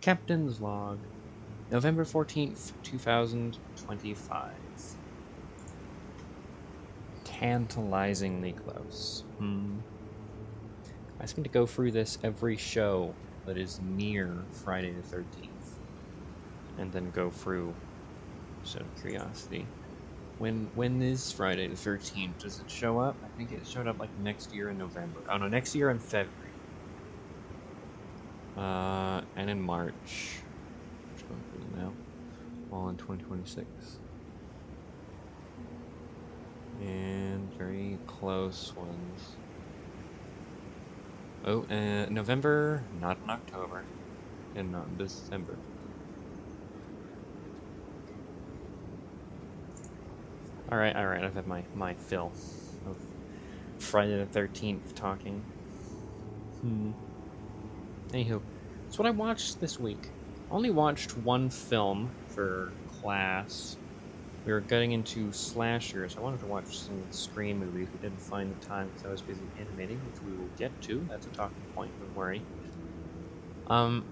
Captain's Log, November 14th, 2025. Tantalizingly close. I seem to go through this every show that is near Friday the 13th. And then go through, just out of curiosity. When is Friday the 13th? Does it show up? I think it showed up like next year in November. Oh no, next year in February. And in March. Which one for now? All in 2026. And very close ones. Oh, November, not in October, and not in December. Alright, I've had my fill of Friday the 13th talking. Anywho, that's what I watched this week. I only watched one film for class. We were getting into slashers. I wanted to watch some Scream movies. We didn't find the time because I was busy animating, which we will get to. That's a talking point, don't worry. But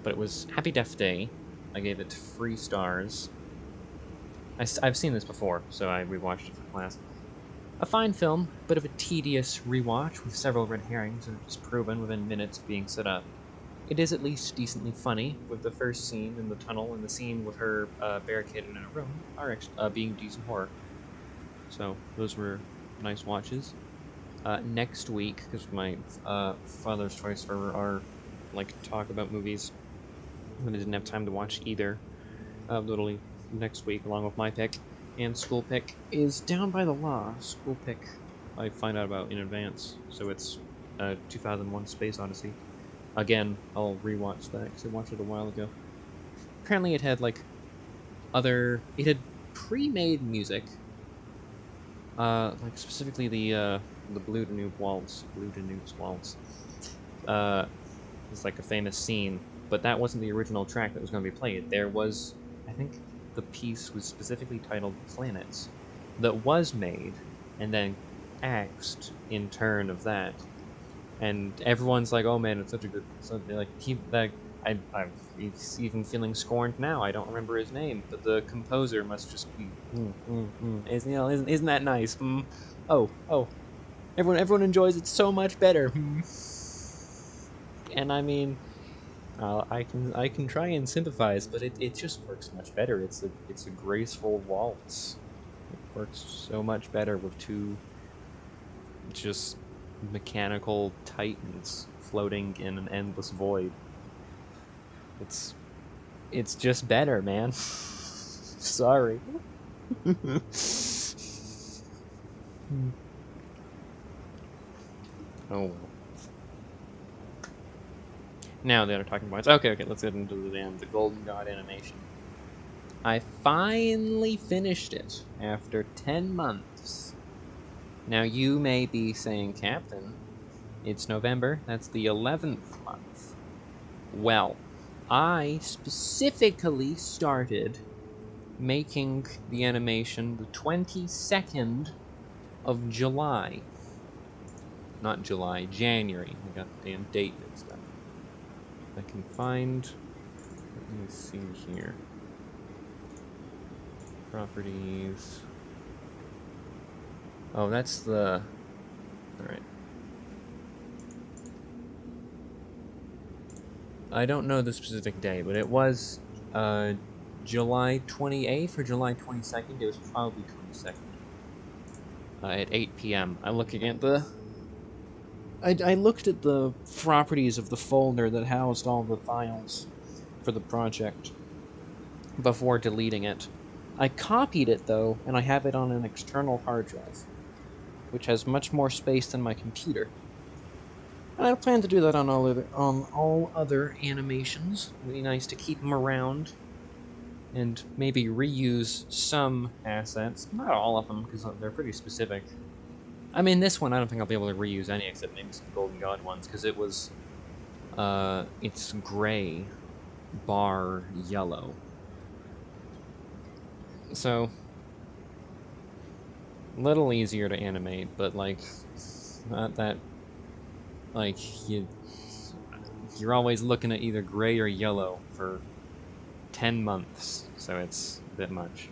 it was Happy Death Day. I gave it 3 stars. I've seen this before, so I rewatched it for class. A fine film, bit of a tedious rewatch with several red herrings, and it's proven within minutes of being set up. It is at least decently funny, with the first scene in the tunnel and the scene with her barricaded in a room are being decent horror. So those were nice watches. Next week, because my father's choice for our talk about movies, when I didn't have time to watch either, literally next week, along with my pick and school pick, is Down by the Law. School pick I find out about in advance, so it's 2001 Space Odyssey. Again, I'll rewatch that because I watched it a while ago. Apparently it had it had pre-made music, specifically the Blue Danube Waltz. It's like a famous scene, but that wasn't the original track that was going to be played. There was, I think, the piece was specifically titled Planets, that was made and then axed in turn of that. And everyone's like, "Oh man, it's such a good." So I'm even feeling scorned now. I don't remember his name, but the composer must just be. Isn't that nice? Oh, everyone enjoys it so much better. And I mean, I can try and sympathize, but it just works much better. It's a graceful waltz. It works so much better with two just mechanical titans floating in an endless void. It's just better, man. Sorry. Oh well. Now the other talking points. Okay, let's get into the Golden God animation. I finally finished it after 10 months. Now you may be saying, Captain, it's November, that's the 11th month. Well, I specifically started making the animation the 22nd of July. Not July, January. I got the damn date mixed up. I can find, let me see here. Properties. Oh, that's the... Alright. I don't know the specific day, but it was July 28th or July 22nd. It was probably 22nd. At 8 p.m. I'm looking at the... I looked at the properties of the folder that housed all the files for the project before deleting it. I copied it, though, and I have it on an external hard drive, which has much more space than my computer. And I plan to do that on all other animations. It'd be nice to keep them around and maybe reuse some assets. Not all of them, because they're pretty specific. I mean, this one I don't think I'll be able to reuse any except maybe some Golden God ones, because it was... it's gray, bar yellow. So... a little easier to animate, but, not that... you you're always looking at either gray or yellow for 10 months, so it's a bit much.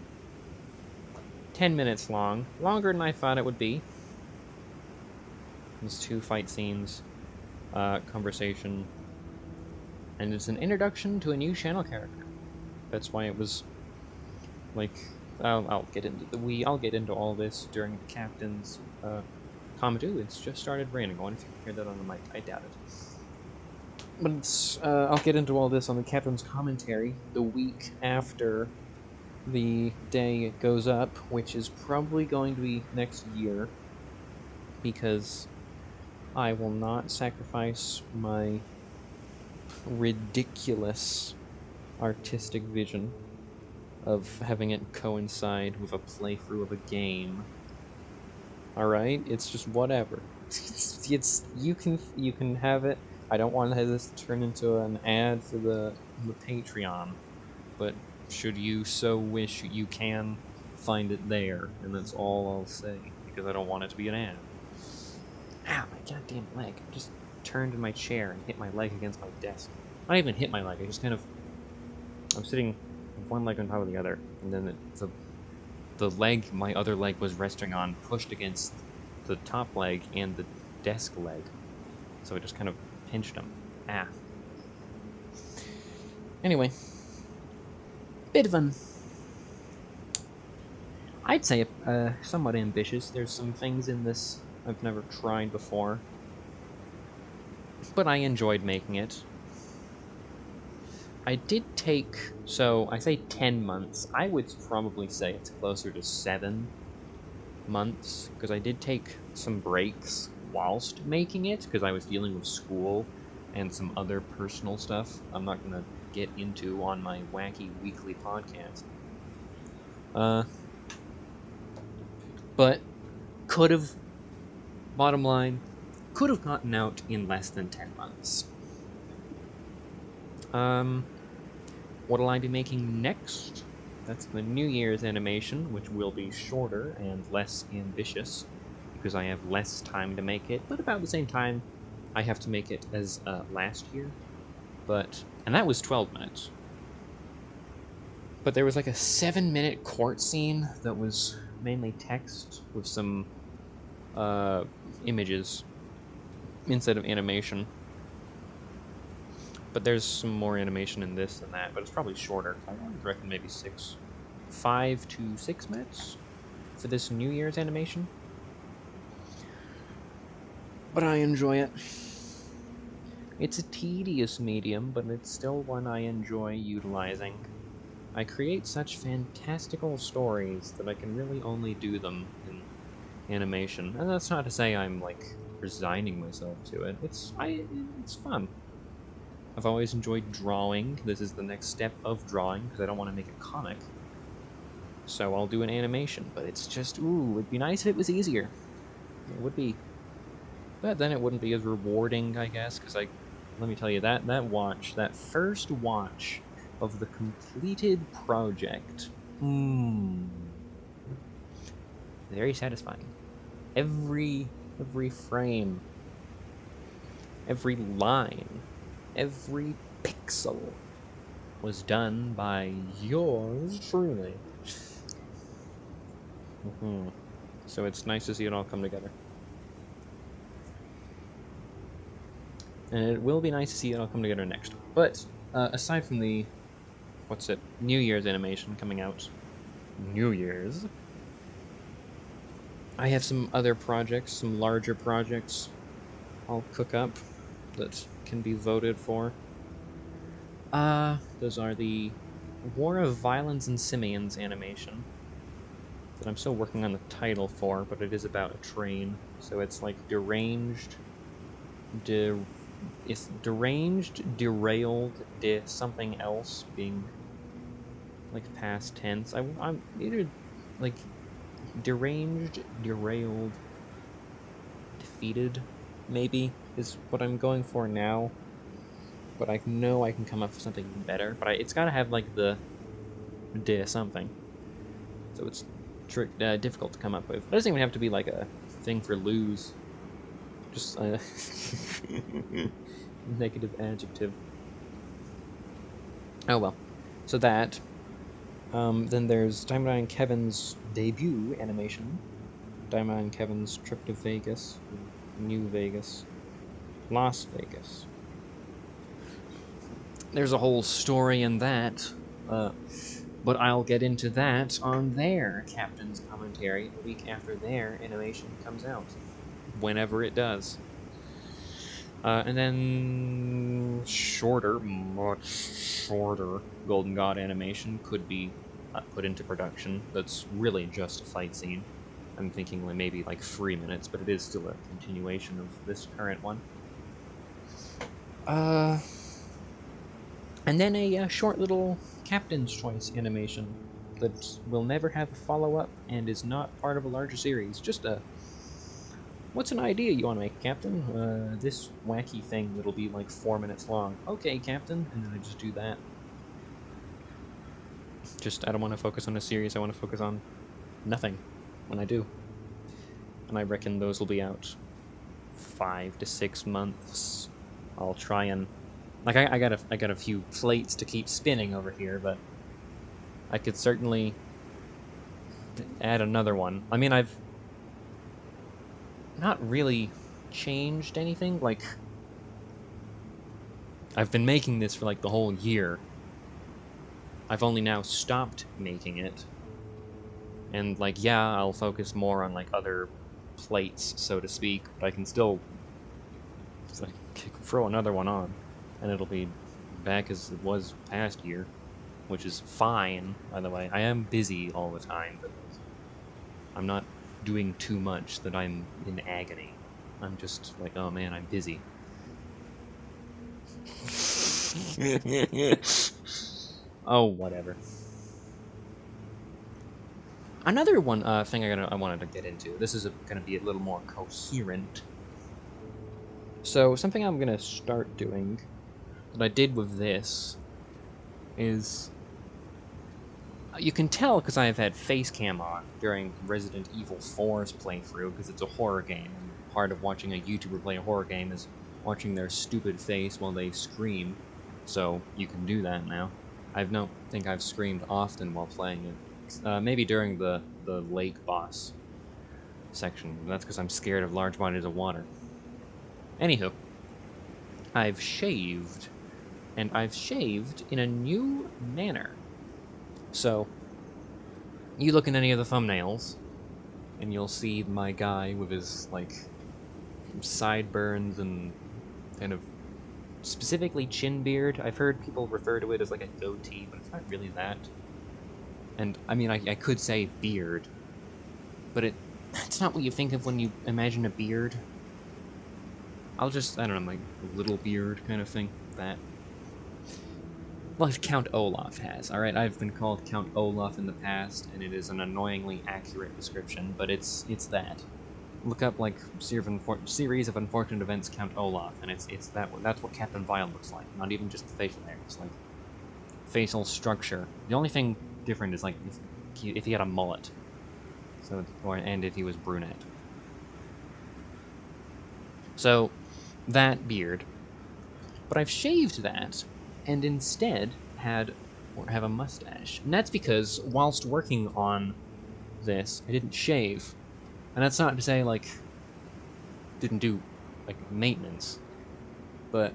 10 minutes long. Longer than I thought it would be. There's 2 fight scenes, conversation, and it's an introduction to a new channel character. That's why it was, like, I'll get into all this during the captain's comment. Ooh, it's just started raining. I wonder if you can hear that on the mic. I doubt it. But it's, I'll get into all this on the captain's commentary the week after the day it goes up, which is probably going to be next year, because I will not sacrifice my ridiculous artistic vision of having it coincide with a playthrough of a game. Alright? It's just whatever. It's you can have it. I don't want to have this turn into an ad for the Patreon, but should you so wish, you can find it there, and that's all I'll say, because I don't want it to be an ad. Ow, my goddamn leg. I just turned in my chair and hit my leg against my desk. Not even hit my leg, I just kind of... I'm sitting with one leg on top of the other, and then the leg my other leg was resting on pushed against the top leg and the desk leg. So it just kind of pinched them. Ah. Anyway. Bit of an... I'd say somewhat ambitious. There's some things in this I've never tried before. But I enjoyed making it. I did take... So, I say 10 months. I would probably say it's closer to 7 months. Because I did take some breaks whilst making it, because I was dealing with school and some other personal stuff I'm not going to get into on my wacky weekly podcast. But could have, bottom line, could have gotten out in less than 10 months. What'll I be making next? That's the New Year's animation, which will be shorter and less ambitious, because I have less time to make it, but about the same time I have to make it as last year. And that was 12 minutes. But there was like a 7-minute court scene that was mainly text with some images instead of animation. But there's some more animation in this than that, but it's probably shorter. I would reckon maybe 5 to 6 minutes for this New Year's animation. But I enjoy it. It's a tedious medium, but it's still one I enjoy utilizing. I create such fantastical stories that I can really only do them in animation. And that's not to say I'm, like, resigning myself to it. It's fun. I've always enjoyed drawing. This is the next step of drawing, because I don't want to make a comic. So I'll do an animation, but it's just, ooh, it'd be nice if it was easier. It would be. But then it wouldn't be as rewarding, I guess, because let me tell you, that first watch of the completed project, very satisfying. Every frame, every line, every pixel was done by yours truly. So it's nice to see it all come together. And it will be nice to see it all come together next. But, aside from the, New Year's animation coming out, New Year's, I have some other projects, some larger projects I'll cook up that can be voted for. Those are the War of Violence and Simians animation that I'm still working on the title for, but it is about a train. So it's like deranged, derailed, something else being like past tense. I'm either like deranged, derailed, defeated, maybe, is what I'm going for now. But I know I can come up with something better. But it's gotta have like the something. So it's difficult to come up with. It doesn't even have to be like a thing for lose. Just Negative adjective. Oh well. So that. Then there's Diamond and Kevin's debut animation. Diamond and Kevin's trip to Vegas. New Vegas. Las Vegas. There's a whole story in that. But I'll get into that on their Captain's Commentary a week after their animation comes out. Whenever it does. And then much shorter Golden God animation could be put into production. That's really just a fight scene. I'm thinking maybe like 3 minutes, but it is still a continuation of this current one. And then a short little Captain's Choice animation that will never have a follow-up and is not part of a larger series. Just a... What's an idea you want to make, Captain? This wacky thing that'll be like 4 minutes long. Okay, Captain. And then I just do that. I don't want to focus on a series. I want to focus on nothing when I do. And I reckon those will be out 5 to 6 months. I'll try and... Like, I got a few plates to keep spinning over here, but I could certainly add another one. I mean, I've not really changed anything. Like, I've been making this for like the whole year. I've only now stopped making it. And like, yeah, I'll focus more on like other plates, so to speak, but I can still like, throw another one on, and it'll be back as it was past year, which is fine, by the way. I am busy all the time, but I'm not doing too much that I'm in agony. I'm just like, oh man, I'm busy. Oh, whatever. Another one thing I wanted to get into. This is going to be a little more coherent. So something I'm going to start doing that I did with this is you can tell because I've had face cam on during Resident Evil 4's playthrough because it's a horror game, and part of watching a YouTuber play a horror game is watching their stupid face while they scream. So you can do that now. I don't think I've screamed often while playing it. Maybe during the lake boss section. That's because I'm scared of large bodies of water. Anywho, I've shaved, and I've shaved in a new manner. So, you look in any of the thumbnails, and you'll see my guy with his, like, sideburns and kind of specifically chin beard. I've heard people refer to it as like a goatee, but it's not really that. And, I mean, I could say beard, but it's not what you think of when you imagine a beard. I don't know, like, little beard kind of thing. That. Well, Count Olaf has, alright? I've been called Count Olaf in the past, and it is an annoyingly accurate description, but it's that. Look up, like, series of unfortunate events Count Olaf, and it's that's what Captain Vile looks like. Not even just the facial hair, it's like facial structure. The only thing different is like if he had a mullet, and if he was brunette. So that beard, but I've shaved that, and instead have a mustache, and that's because whilst working on this, I didn't shave. And that's not to say, like, didn't do, like, maintenance. But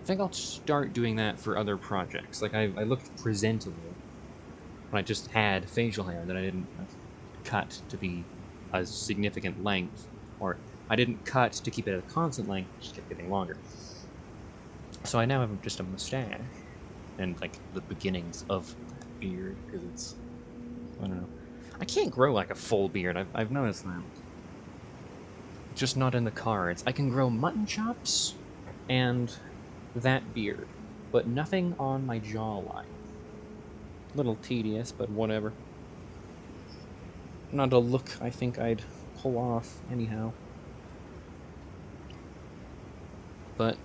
I think I'll start doing that for other projects. Like, I looked presentable when I just had facial hair that I didn't cut to be a significant length. Or I didn't cut to keep it at a constant length, it just kept getting longer. So I now have just a mustache. And, like, the beginnings of that beard, because it's... I don't know. I can't grow like a full beard, I've noticed that. Just not in the cards. I can grow mutton chops and that beard, but nothing on my jawline. A little tedious, but whatever. Not a look I think I'd pull off anyhow. But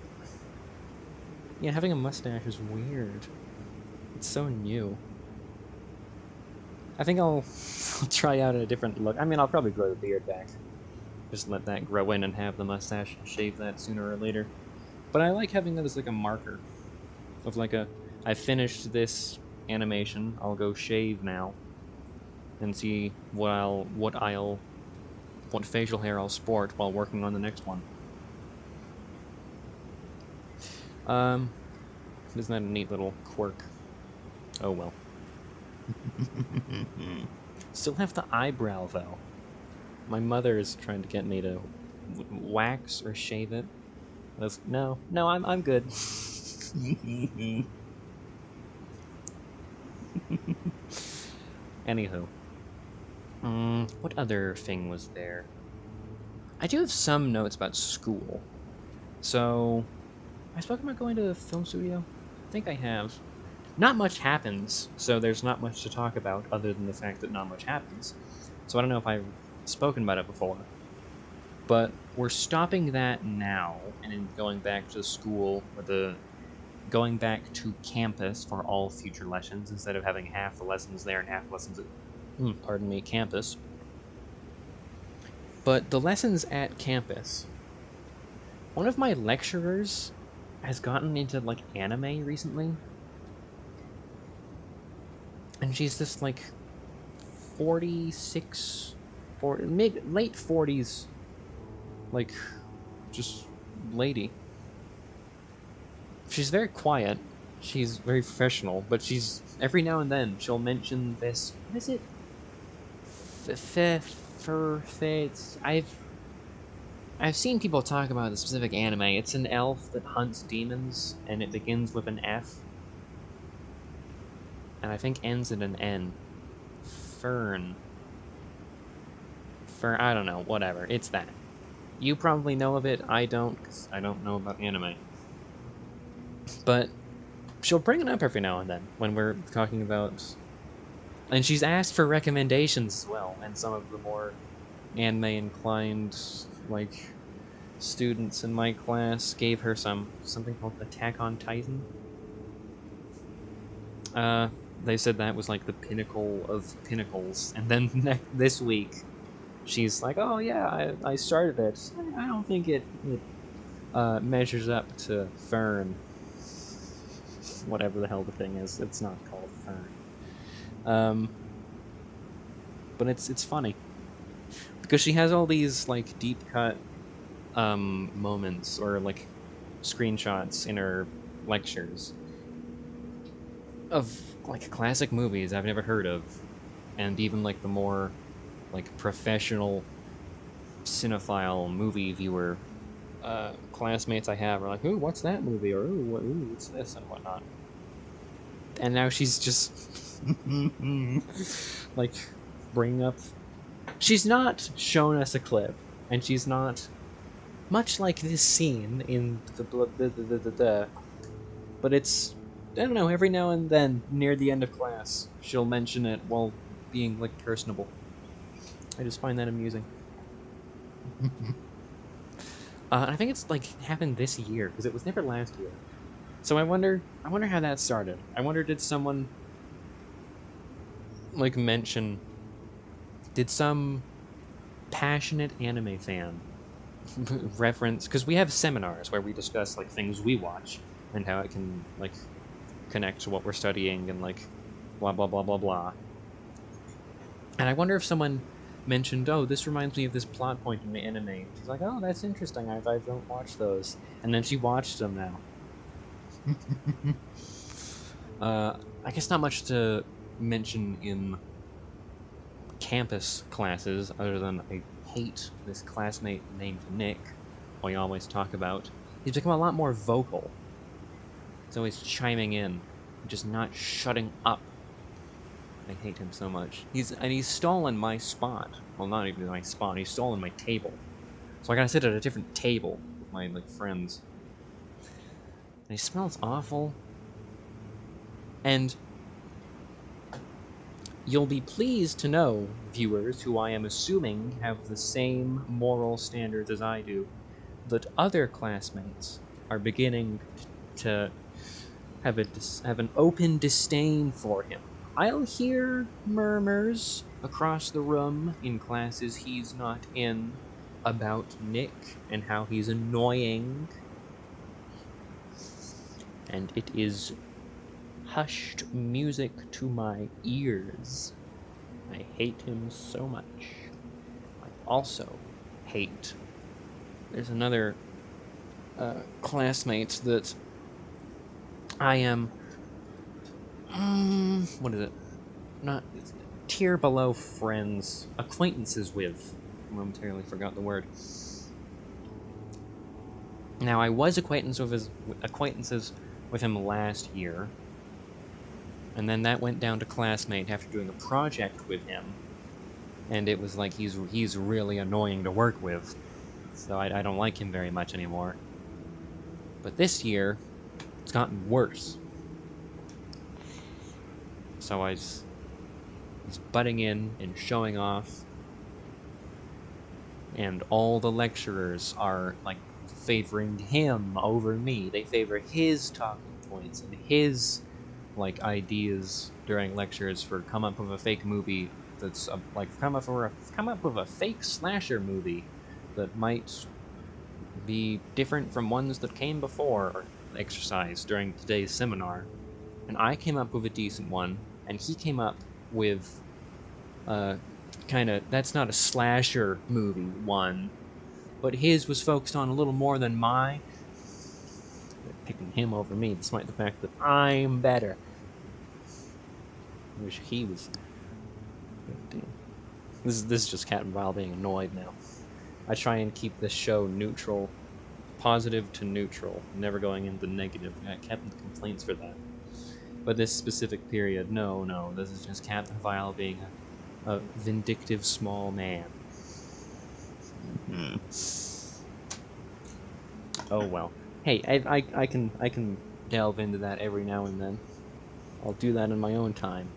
yeah, having a mustache is weird. It's so new. I think I'll try out a different look. I mean, I'll probably grow the beard back. Just let that grow in and have the mustache and shave that sooner or later. But I like having that as like a marker of like I finished this animation. I'll go shave now and see what facial hair I'll sport while working on the next one. Isn't that a neat little quirk? Oh well. Still have the eyebrow though. My mother is trying to get me to wax or shave it. No, I'm good. Anywho, what other thing was there? I do have some notes about school. So, I spoken about going to the film studio? I think I have. Not much happens, so there's not much to talk about other than the fact that not much happens. So I don't know if I've spoken about it before. But we're stopping that now and going back to school, or going back to campus for all future lessons instead of having half the lessons there and half the lessons at, campus. But the lessons at campus, one of my lecturers has gotten into like anime recently. And she's this like 46, late 40s, like just lady. She's very quiet. She's very professional, but she's every now and then she'll mention this. What is it? I've seen people talk about the specific anime. It's an elf that hunts demons, and it begins with an F. And I think ends in an N. Fern, I don't know, whatever. It's that. You probably know of it, I don't, because I don't know about anime. But she'll bring it up every now and then when we're talking about... And she's asked for recommendations as well, and some of the more anime-inclined, like, students in my class gave her something called Attack on Titan. They said that was like the pinnacle of pinnacles, and then this week, she's like, "Oh yeah, I started it. I don't think it measures up to Fern, whatever the hell the thing is. It's not called Fern." But it's funny because she has all these like deep cut moments or like screenshots in her lectures of like classic movies I've never heard of, and even like the more like professional cinephile movie viewer classmates I have are like, "Ooh, what's that movie?" or "Ooh, what's this?" and whatnot. And now she's just like bringing up. She's not shown us a clip, and she's not much like this scene in the but it's, I don't know, every now and then, near the end of class, she'll mention it while being, like, personable. I just find that amusing. I think it's, like, happened this year, because it was never last year. So I wonder how that started. I wonder, did someone, like, did some passionate anime fan reference, because we have seminars where we discuss, like, things we watch, and how it can, like, connect to what we're studying and like blah blah blah blah blah. And I wonder if someone mentioned, "Oh, this reminds me of this plot point in the anime." She's like, "Oh, that's interesting. I don't watch those." And then she watched them now. I guess not much to mention in campus classes other than I hate this classmate named Nick, who I always talk about. He's become a lot more vocal. He's always chiming in, just not shutting up. I hate him so much. He's stolen my spot. Well, not even my spot. He's stolen my table. So I gotta sit at a different table with my like friends. And he smells awful. And you'll be pleased to know, viewers, who I am assuming have the same moral standards as I do, that other classmates are beginning to have an open disdain for him. I'll hear murmurs across the room in classes he's not in about Nick and how he's annoying. and it is hushed music to my ears. I hate him so much. I also hate... There's another classmate that I am... what is it? Not... tier below friends. Acquaintances with. I momentarily forgot the word. Now, I was acquaintances with him last year, and then that went down to classmate after doing a project with him, and it was like he's really annoying to work with, so I don't like him very much anymore. But this year, it's gotten worse. So he's butting in and showing off, and all the lecturers are like favoring him over me. They favor his talking points and his like ideas during lectures for come up with a fake movie that's like come up with a fake slasher movie that might be different from ones that came before or exercised during today's seminar. And I came up with a decent one, and he came up with kind of, that's not a slasher movie one, but his was focused on a little more than mine. They're picking him over me, despite the fact that I'm better. I wish he was... Damn. This is just Captain Vile being annoyed now. I try and keep this show neutral, positive to neutral, never going into negative. I got Captain's complaints for that. But this specific period, no, this is just Captain Vile being a vindictive small man. Oh well. Hey, I can delve into that every now and then. I'll do that in my own time.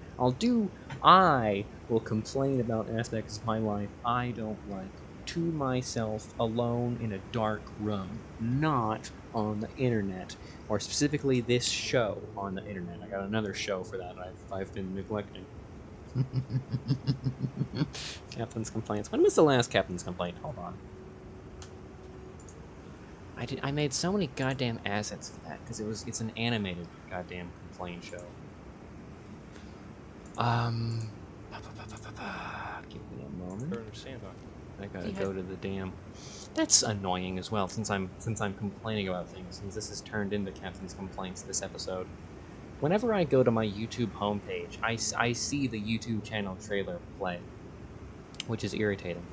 I will complain about aspects of my life I don't like to myself alone in a dark room, not on the internet, or specifically this show on the internet. I got another show for that I've been neglecting. Captain's complaints. When was the last Captain's complaint? Hold on. I made so many goddamn assets for that because it's an animated goddamn complaint show. Give me a moment. I gotta go to the damn. That's annoying as well, since I'm complaining about things, since this has turned into Captain's complaints this episode. Whenever I go to my YouTube homepage, I see the YouTube channel trailer play, which is irritating.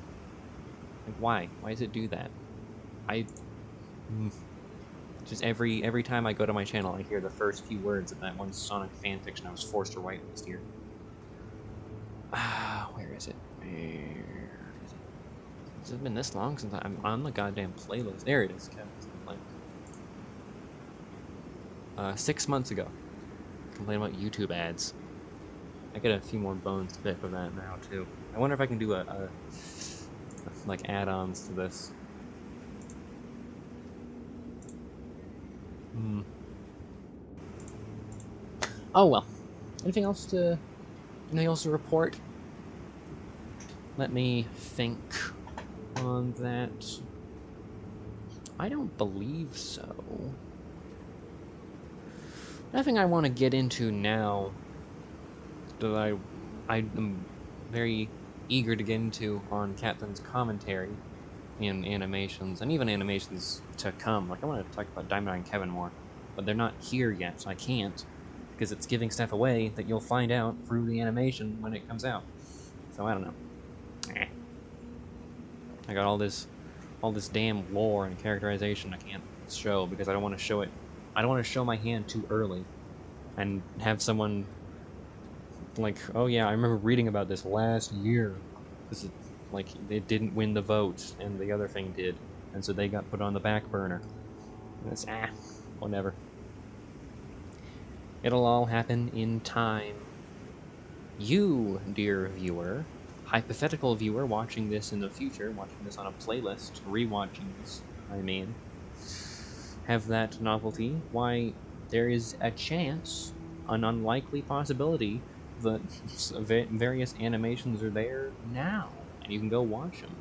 Like, why? Why does it do that? Just every time I go to my channel, I hear the first few words of that one Sonic fanfiction I was forced to write last year. Where is it? Has it been this long since I'm on the goddamn playlist? There it is, Captain's complaint. 6 months ago. Complain about YouTube ads. I get a few more bones to pick with that now too. I wonder if I can do a like add-ons to this. Oh well. Anything else to report? Let me think on that. I don't believe so. Nothing I want to get into now that I am very eager to get into on Captain's commentary and animations, and even animations to come. Like, I want to talk about Diamond and Kevin more, but they're not here yet, so I can't, because it's giving stuff away that you'll find out through the animation when it comes out. So I don't know. I got all this damn lore and characterization I can't show because I don't want to show it. I don't want to show my hand too early and have someone like, oh yeah, I remember reading about this last year. Because it didn't win the vote and the other thing did, and so they got put on the back burner. And it's whatever. It'll all happen in time. You, dear viewer, hypothetical viewer watching this in the future, watching this on a playlist, rewatching this, I mean, have that novelty. Why, there is a chance, an unlikely possibility, that various animations are there now, and you can go watch them.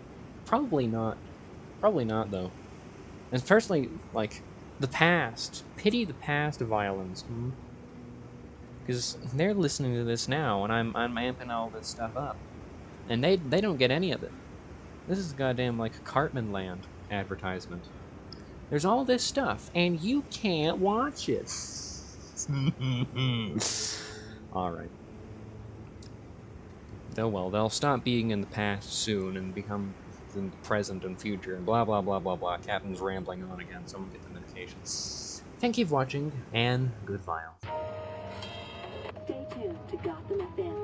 Probably not though. And personally, like, The past. Pity the past violence. Because they're listening to this now, and I'm amping all this stuff up. And they don't get any of it. This is goddamn like Cartman Land advertisement. There's all this stuff, and you can't watch it. Alright. They'll stop being in the past soon and become in the present and future and blah blah blah blah blah. Captain's rambling on again. Someone get the medication. Thank you for watching, and goodbye. Stay tuned to Gotham FM.